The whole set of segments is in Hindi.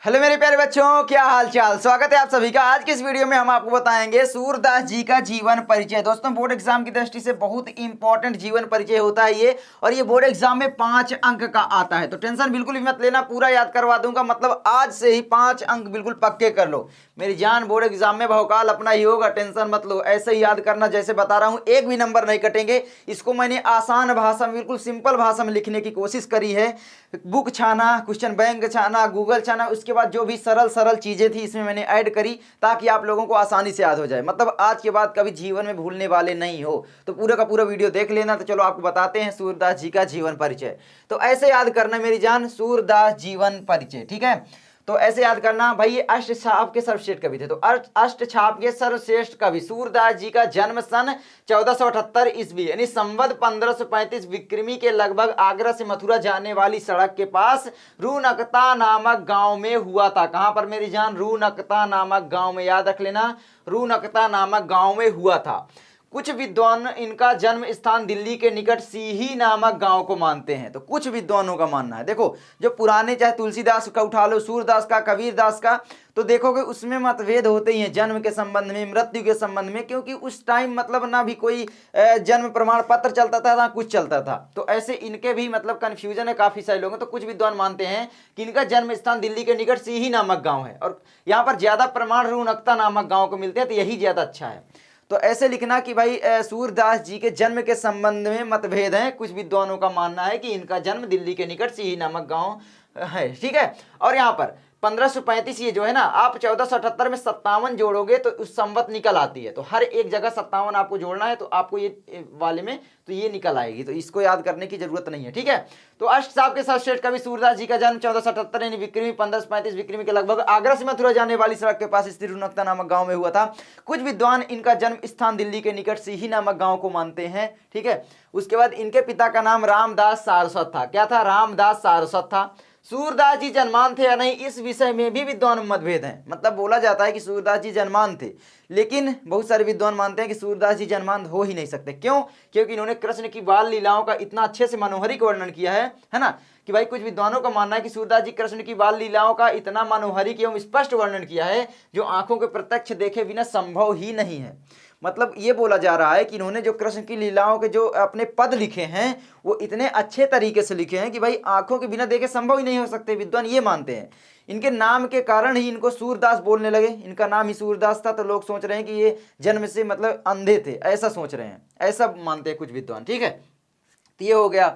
हेलो मेरे प्यारे बच्चों, क्या हाल चाल। स्वागत है आप सभी का। आज की इस वीडियो में हम आपको बताएंगे सूरदास जी का जीवन परिचय। दोस्तों, बोर्ड एग्जाम की दृष्टि से बहुत इंपॉर्टेंट जीवन परिचय होता है ये, और ये बोर्ड एग्जाम में 5 अंक का आता है। तो टेंशन बिल्कुल भी मत लेना, पूरा याद करवा दूंगा। मतलब आज से ही 5 अंक बिल्कुल पक्के कर लो मेरी जान। बोर्ड एग्जाम में भौकाल अपना ही होगा, टेंशन मत लो। ऐसे ही याद करना जैसे बता रहा हूं, एक भी नंबर नहीं कटेंगे। इसको मैंने आसान भाषा में, बिल्कुल सिंपल भाषा में लिखने की कोशिश करी है। बुक छाना, क्वेश्चन बैंक छाना, गूगल छाना, उसके बाद जो भी सरल सरल चीजें थी इसमें मैंने ऐड करी ताकि आप लोगों को आसानी से याद हो जाए। मतलब आज के बाद कभी जीवन में भूलने वाले नहीं हो। तो पूरा का पूरा वीडियो देख लेना। तो चलो आपको बताते हैं सूरदास जी का जीवन परिचय। तो ऐसे याद करना मेरी जान, सूरदास जीवन परिचय, ठीक है। तो ऐसे याद करना भाई, ये अष्टछाप के सर्वश्रेष्ठ कवि थे। तो अष्टछाप के सर्वश्रेष्ठ कवि सूरदास जी का जन्म सन 1478 ईस्वी यानी संवत 1535 विक्रमी के लगभग आगरा से मथुरा जाने वाली सड़क के पास रूनकता नामक गांव में हुआ था। कहां पर मेरी जान? रूनकता नामक गांव में, याद रख लेना, रूनकता नामक गांव में हुआ था। कुछ विद्वान इनका जन्म स्थान दिल्ली के निकट सीही नामक गांव को मानते हैं। तो कुछ विद्वानों का मानना है। देखो, जो पुराने, चाहे तुलसीदास का उठा लो, सूरदास का, कबीरदास का, तो देखोगे उसमें मतभेद होते ही हैं जन्म के संबंध में, मृत्यु के संबंध में। क्योंकि उस टाइम मतलब ना भी कोई जन्म प्रमाण पत्र चलता था ना कुछ चलता था। तो ऐसे इनके भी मतलब कन्फ्यूजन है काफी सारे लोगों। तो कुछ विद्वान मानते हैं कि इनका जन्म स्थान दिल्ली के निकट सीही नामक गाँव है, और यहाँ पर ज्यादा प्रमाण रूनकता नामक गाँव को मिलते हैं। तो यही ज्यादा अच्छा है। तो ऐसे लिखना कि भाई सूरदास जी के जन्म के संबंध में मतभेद हैं। कुछ विद्वानों का मानना है कि इनका जन्म दिल्ली के निकट सीही नामक गांव है, ठीक है। और यहाँ पर 1535 ये जो है ना, आप 1478 में 57 जोड़ोगे तो उस संवत निकल आती है। तो हर एक जगह 57 आपको जोड़ना है, तो आपको ये वाले में तो ये निकल आएगी। तो इसको याद करने की जरूरत नहीं है, ठीक है। तो अष्टछाप के सर्वश्रेष्ठ कवि सूरदास जी का जन्म 1477 यानी विक्रमी 1535 विक्रमी के लगभग आगरा से मथुरा जाने वाली सड़क के पास स्थित रूनकता नामक गांव में हुआ था। कुछ विद्वान इनका जन्म स्थान दिल्ली के निकट सीही नामक गांव को मानते हैं, ठीक है। उसके बाद इनके पिता का नाम रामदास सारस्वत था। क्या था? रामदास सारस्वत था। सूरदास जी जन्मान थे या नहीं, इस विषय में भी विद्वान मतभेद हैं। मतलब बोला जाता है कि सूरदास जी जन्मान थे, लेकिन बहुत सारे विद्वान मानते हैं कि सूरदास जी जन्मान हो ही नहीं सकते। क्यों? क्योंकि इन्होंने कृष्ण की बाल लीलाओं का इतना अच्छे से मनोहरिक वर्णन किया है ना, कि भाई कुछ विद्वानों का मानना है कि सूरदास जी कृष्ण की बाल लीलाओं का इतना मनोहरिक एवं स्पष्ट वर्णन किया है जो आंखों के प्रत्यक्ष देखे बिना संभव ही नहीं है। मतलब ये बोला जा रहा है कि इन्होंने जो कृष्ण की लीलाओं के जो अपने पद लिखे हैं वो इतने अच्छे तरीके से लिखे हैं कि भाई आंखों के बिना देखे संभव ही नहीं हो सकते। विद्वान ये मानते हैं। इनके नाम के कारण ही इनको सूरदास बोलने लगे। इनका नाम ही सूरदास था, तो लोग सोच रहे हैं कि ये जन्म से मतलब अंधे थे, ऐसा सोच रहे हैं, ऐसा मानते हैं कुछ विद्वान, ठीक है। तो ये हो गया।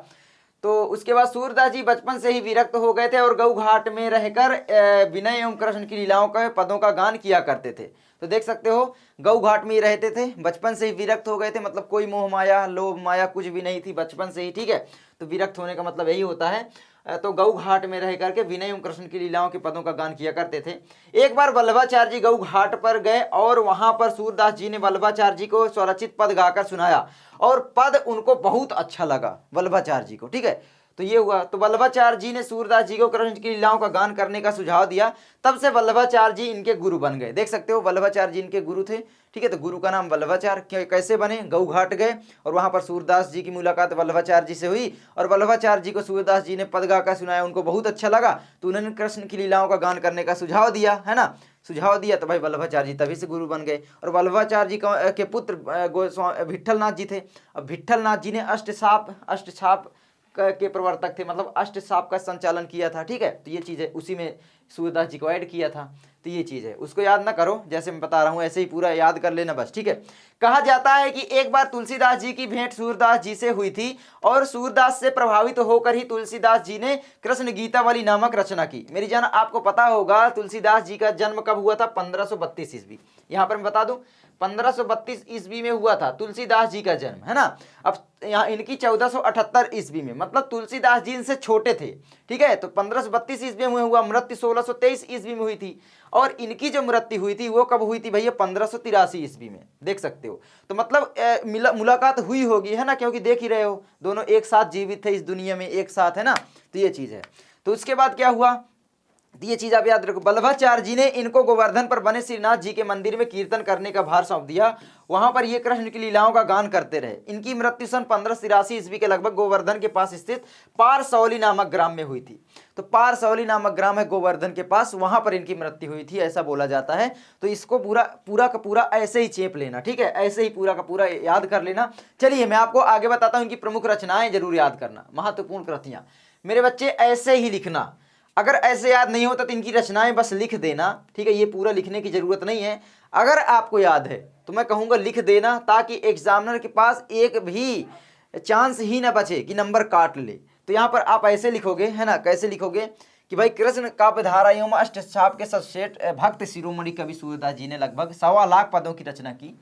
तो उसके बाद सूरदास जी बचपन से ही विरक्त हो गए थे और गऊ घाट में रहकर विनय एवं कृष्ण की लीलाओं का पदों का गान किया करते थे। तो देख सकते हो, गऊ घाट में ही रहते थे, बचपन से ही विरक्त हो गए थे। मतलब कोई मोह माया, लोभ माया कुछ भी नहीं थी बचपन से ही, ठीक है। तो विरक्त होने का मतलब यही होता है। तो गऊ घाट में रह करके विनय एवं कृष्ण की लीलाओं के पदों का गान किया करते थे। एक बार वल्लभाचार्य जी गऊ घाट पर गए और वहां पर सूरदास जी ने वल्लभाचार्य जी को स्वरचित पद गाकर सुनाया, और पद उनको बहुत अच्छा लगा वल्लभाचार्य जी को, ठीक है। तो ये हुआ। तो वल्लभाचार्य जी ने सूरदास जी को कृष्ण की लीलाओं का गान करने का सुझाव दिया। तब से वल्लभाचार्य जी इनके गुरु बन गए। देख सकते हो, वल्लभाचार्य जी इनके गुरु थे, ठीक है। तो गुरु का नाम वल्लभाचार्य। कैसे बने? गऊ घाट गए और वहां पर सूरदास जी की मुलाकात वल्लभाचार्य जी से हुई, और वल्लभाचार्य जी को सूरदास जी ने पद गाकर सुनाया, उनको बहुत अच्छा लगा। तो उन्होंने कृष्ण की लीलाओं का गान करने का सुझाव दिया, है ना, सुझाव दिया। तो भाई वल्लभाचार्य जी तभी से गुरु बन गए। और वल्लभाचार्य जी के पुत्र विट्ठलनाथ जी थे। अब विट्ठलनाथ जी ने अष्टछाप के प्रवर्तक थे, मतलब अष्टछाप का संचालन किया था, ठीक है। तो ये चीज़ है, उसी में सूरदास जी को ऐड किया था। तो ये चीज़ है, उसको याद ना करो, जैसे मैं बता रहा हूँ ऐसे ही पूरा याद कर लेना बस, ठीक है। कहा जाता है कि एक बार तुलसीदास जी की भेंट सूरदास जी से हुई थी, और सूरदास से प्रभावित होकर ही तुलसीदास जी ने कृष्ण गीतावली नामक रचना की। मेरी जान, आपको पता होगा तुलसीदास जी का जन्म कब हुआ था? 1532 ईस्वी। यहाँ पर मैं बता दूं, 1532 ईस्वी में हुआ था तुलसीदास जी का जन्म, है ना। अब यहाँ इनकी 1478 ईस्वी में, मतलब तुलसीदास जी इनसे छोटे थे, ठीक है। तो 1532 ईस्वी में हुआ, मृत्यु 1623 ईस्वी में हुई थी। और इनकी जो मृत्यु हुई थी वो कब हुई थी भैया? 1583 ईस्वी में। देख सकते हो। तो मतलब मुलाकात हुई होगी, है ना, क्योंकि देख ही रहे हो दोनों एक साथ जीवित थे इस दुनिया में, एक साथ, है ना। तो ये चीज है। तो उसके बाद क्या हुआ? तो ये चीज आप याद रखो। वल्लभाचार्य जी ने इनको गोवर्धन पर बने श्रीनाथ जी के मंदिर में कीर्तन करने का भार सौंप दिया। वहां पर ये कृष्ण की लीलाओं का गान करते रहे। इनकी मृत्यु सन 1583 ईस्वी के लगभग गोवर्धन के पास स्थित पारसौली नामक ग्राम में हुई थी। तो पारसौली नामक ग्राम है गोवर्धन के पास, वहां पर इनकी मृत्यु हुई थी, ऐसा बोला जाता है। तो इसको पूरा का पूरा ऐसे ही चेप लेना, ठीक है, ऐसे ही पूरा का पूरा याद कर लेना। चलिए मैं आपको आगे बताता हूं, इनकी प्रमुख रचनाएं जरूर याद करना, महत्वपूर्ण कृतियां। मेरे बच्चे ऐसे ही लिखना, अगर ऐसे याद नहीं होता तो इनकी रचनाएं बस लिख देना, ठीक है, ये पूरा लिखने की जरूरत नहीं है। अगर आपको याद है तो मैं कहूंगा लिख देना, ताकि एग्जामिनर के पास एक भी चांस ही ना बचे कि नंबर काट ले। तो यहाँ पर आप ऐसे लिखोगे, है ना, कैसे लिखोगे कि भाई कृष्ण काव्य धाराओं में अष्टछाप के सर्वश्रेष्ठ भक्त शिरोमणि कवि सूरदास जी ने लगभग 1.25 लाख पदों की रचना की।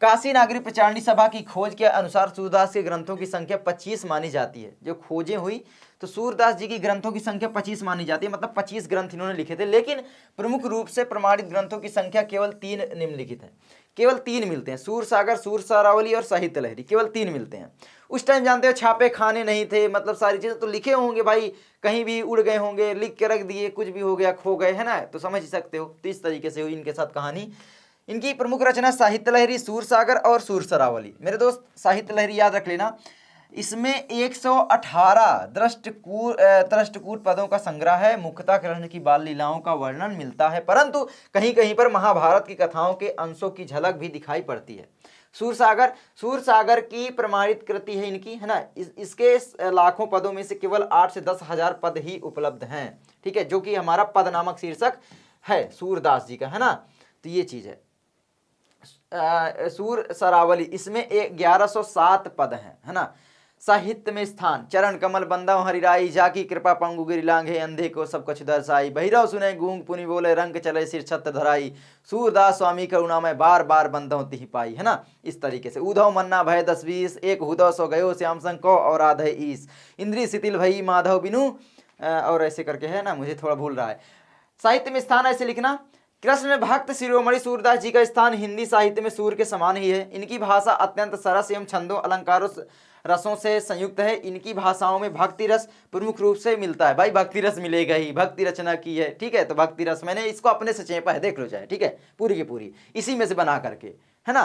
काशी नागरी प्रचारणी सभा की खोज के अनुसार सूरदास के ग्रंथों की संख्या 25 मानी जाती है। जो खोजें हुई तो सूरदास जी की ग्रंथों की संख्या 25 मानी जाती है, मतलब 25 ग्रंथ इन्होंने लिखे थे। लेकिन प्रमुख रूप से प्रमाणित ग्रंथों की संख्या केवल 3 निम्नलिखित है, केवल 3 मिलते हैं। सूरसागर, सूरसरावली और साहित्य लहरी, केवल 3 मिलते हैं। उस टाइम जानते हो छापे खाने नहीं थे, मतलब सारी चीजें तो लिखे होंगे भाई, कहीं भी उड़ गए होंगे, लिख के रख दिए, कुछ भी हो गया, खो गए, है ना, तो समझ सकते हो। तो इस तरीके से हुई इनके साथ कहानी। इनकी प्रमुख रचना साहित्य लहरी, सूरसागर और सूरसरावली। मेरे दोस्त साहित्य लहरी याद रख लेना, इसमें 118 दृष्टकूट पदों का संग्रह है। मुख्यतः कृष्ण की बाल लीलाओं का वर्णन मिलता है, परंतु कहीं कहीं पर महाभारत की कथाओं के अंशों की झलक भी दिखाई पड़ती है। सूरसागर की प्रमाणित कृति है इनकी, है ना। इसके लाखों पदों में से केवल 8 से 10 हजार पद ही उपलब्ध हैं, ठीक है, जो कि हमारा पद नामक शीर्षक है सूरदास जी का, है ना। तो ये चीज है। सूरसरावली, इसमें 1107 पद हैं, है ना। साहित्य में स्थान, चरण कमल बंदव हरिराई, जाकी कृपा पंगु गिरि लांघे, अंधे को सब कुछ दर्शाई, बहिरव सुने गूंग पुनि बोले, रंग चले सिर छत धराई, सूरदास स्वामी करुणा में बार बार बंदव तिहि पाई, है ना। इस तरीके से उधव मन्ना भय 10-20, एक हुदव सो गयो श्याम संग को और आधे ईस, इंद्री शिथिल भई माधव बिनु, और ऐसे करके है ना, मुझे थोड़ा भूल रहा है। साहित्य में स्थान ऐसे लिखना, कृष्ण भक्त शिरोमणि सूरदास जी का स्थान हिंदी साहित्य में सूर्य के समान ही है। इनकी भाषा अत्यंत सरस एवं छंदों अलंकारों रसों से संयुक्त है। इनकी भाषाओं में भक्ति रस प्रमुख रूप से मिलता है। भाई भक्ति रस मिलेगा ही, भक्ति रचना की है, ठीक है। तो भक्ति रस मैंने इसको अपने से चेपा है, देख लो चाहे, ठीक है, पूरी की पूरी इसी में से बना करके, है ना।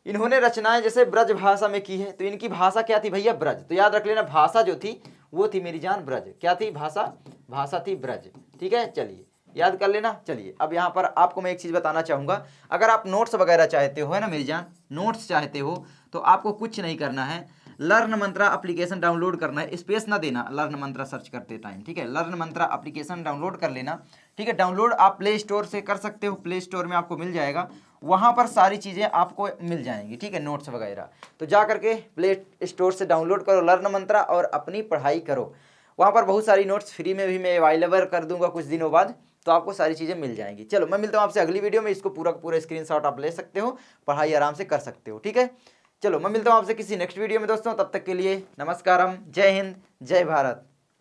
इन्होंने रचनाएं जैसे ब्रज भाषा में की है। तो इनकी भाषा क्या थी भैया? ब्रज। तो याद रख लेना, भाषा जो थी वो थी मेरी जान ब्रज। क्या थी? भाषा थी ब्रज, ठीक है। चलिए याद कर लेना। चलिए अब यहाँ पर आपको मैं एक चीज़ बताना चाहूँगा, अगर आप नोट्स वगैरह चाहते हो, है ना मेरी जान, नोट्स चाहते हो तो आपको कुछ नहीं करना है, लर्न मंत्रा एप्लीकेशन डाउनलोड करना है, स्पेस ना देना लर्न मंत्रा सर्च करते टाइम, ठीक है। लर्न मंत्रा एप्लीकेशन डाउनलोड कर लेना, ठीक है। डाउनलोड आप प्ले स्टोर से कर सकते हो, प्ले स्टोर में आपको मिल जाएगा, वहाँ पर सारी चीज़ें आपको मिल जाएंगी, ठीक है, नोट्स वगैरह। तो जा करके प्ले स्टोर से डाउनलोड करो लर्न मंत्रा और अपनी पढ़ाई करो। वहाँ पर बहुत सारी नोट्स फ्री में भी मैं अवेलेबल कर दूंगा कुछ दिनों बाद, तो आपको सारी चीज़ें मिल जाएंगी। चलो मैं मिलता हूँ आपसे अगली वीडियो में। इसको पूरा स्क्रीनशॉट आप ले सकते हो, पढ़ाई आराम से कर सकते हो, ठीक है। चलो मैं मिलता हूँ आपसे किसी नेक्स्ट वीडियो में दोस्तों, तब तक के लिए नमस्कारम, जय हिंद, जय भारत।